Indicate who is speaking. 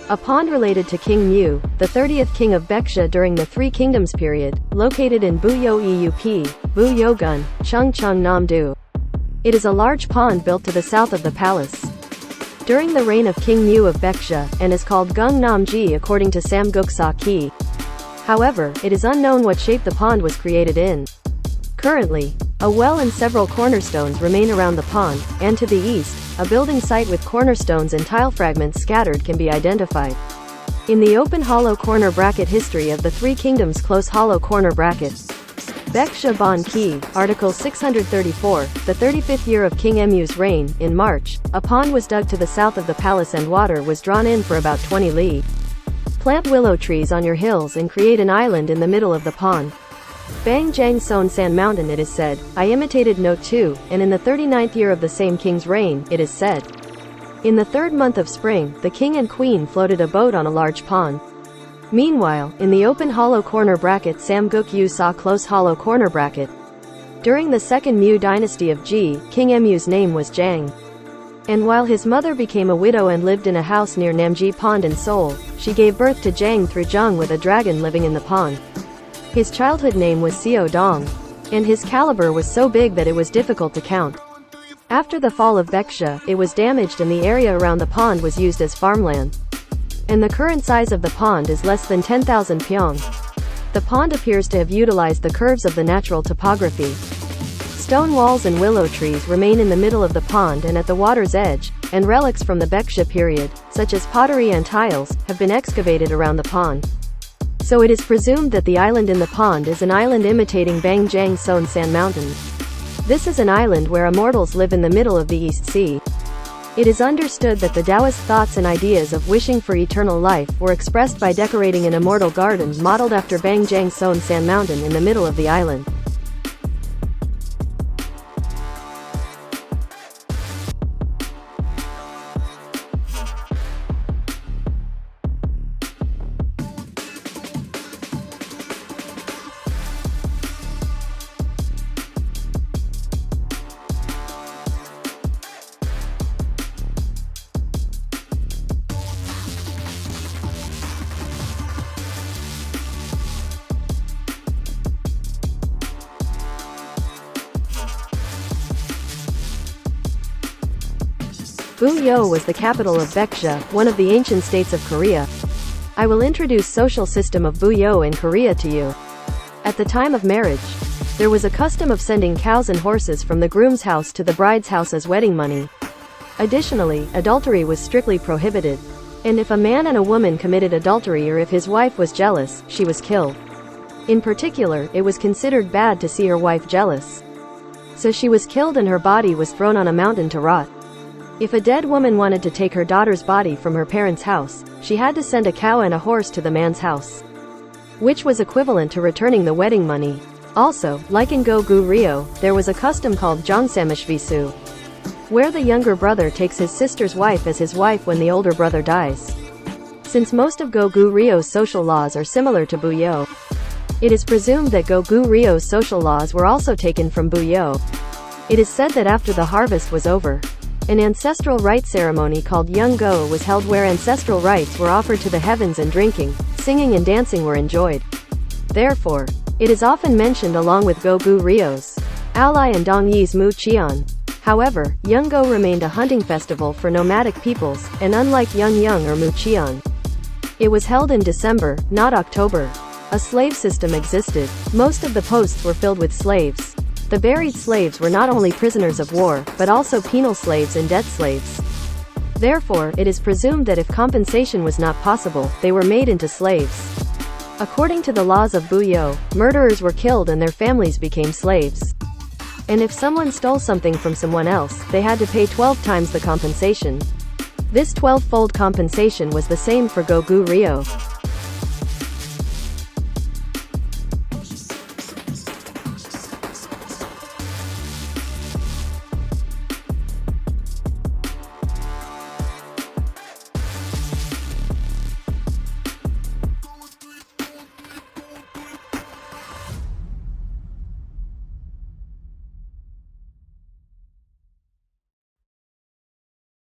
Speaker 1: a pond related to King Mu, the 30th king of Baekje during the Three Kingdoms period, located in Buyo Eup, Buyogun, Chung Nam-do. It is a large pond built to the south of the palace during the reign of King Mu of Baekje, and is called Goong Nam Jee according to Samguk Ki. However, it is unknown what shape the pond was created in. Currently, a well and several cornerstones remain around the pond, and to the east, a building site with cornerstones and tile fragments scattered can be identified. In the open hollow corner bracket history of the Three Kingdoms close hollow corner bracket. Baekje Bon Ki, Article 634, the 35th year of King Mu's reign, in March, a pond was dug to the south of the palace and water was drawn in for about 20 li. Plant willow trees on your hills and create an island in the middle of the pond. Bang Jang Son San Mountain, it is said, I imitated Note 2, and in the 39th year of the same king's reign, it is said. In the third month of spring, the king and queen floated a boat on a large pond. Meanwhile, in the open hollow corner bracket Samguk Yu saw close hollow corner bracket. During the second Mu dynasty of Jee, King Mu's name was Jang. And while his mother became a widow and lived in a house near Namji Pond in Seoul, she gave birth to Jang through Jung with a dragon living in the pond. His childhood name was Seo Dong, and his caliber was so big that it was difficult to count. After the fall of Baekje, it was damaged and the area around the pond was used as farmland. And the current size of the pond is less than 10,000 pyong. The pond appears to have utilized the curves of the natural topography. Stone walls and willow trees remain in the middle of the pond and at the water's edge, and relics from the Baekje period, such as pottery and tiles, have been excavated around the pond. So it is presumed that the island in the pond is an island imitating Bang Jang Son San Mountain. This is an island where immortals live in the middle of the East Sea. It is understood that the Taoist thoughts and ideas of wishing for eternal life were expressed by decorating an immortal garden modeled after Bang Jang Son San Mountain in the middle of the island. Buyo was the capital of Baekje, one of the ancient states of Korea. I will introduce social system of Buyo in Korea to you. At the time of marriage, there was a custom of sending cows and horses from the groom's house to the bride's house as wedding money. Additionally, adultery was strictly prohibited. And if a man and a woman committed adultery or if his wife was jealous, she was killed. In particular, it was considered bad to see her wife jealous. So she was killed and her body was thrown on a mountain to rot. If a dead woman wanted to take her daughter's body from her parents' house, she had to send a cow and a horse to the man's house, which was equivalent to returning the wedding money. Also, like in Go-gu Rio, there was a custom called Jongsamishvisu, where the younger brother takes his sister's wife as his wife when the older brother dies. Since most of Go-gu Rio's social laws are similar to Buyo, it is presumed that Go-gu Rio's social laws were also taken from Buyo. It is said that after the harvest was over, an ancestral rite ceremony called Yeong-go was held where ancestral rites were offered to the heavens and drinking, singing and dancing were enjoyed. Therefore, it is often mentioned along with Go-gu Rio's ally and Dongyi's Mu Cheon. However, Yeong-go remained a hunting festival for nomadic peoples, and unlike Yeong-yeong or Mu Cheon, it was held in December, not October. A slave system existed. Most of the posts were filled with slaves. The buried slaves were not only prisoners of war, but also penal slaves and debt slaves. Therefore, it is presumed that if compensation was not possible, they were made into slaves. According to the laws of Buyo, murderers were killed and their families became slaves. And if someone stole something from someone else, they had to pay 12 times the compensation. This 12-fold compensation was the same for Go-gu Rio.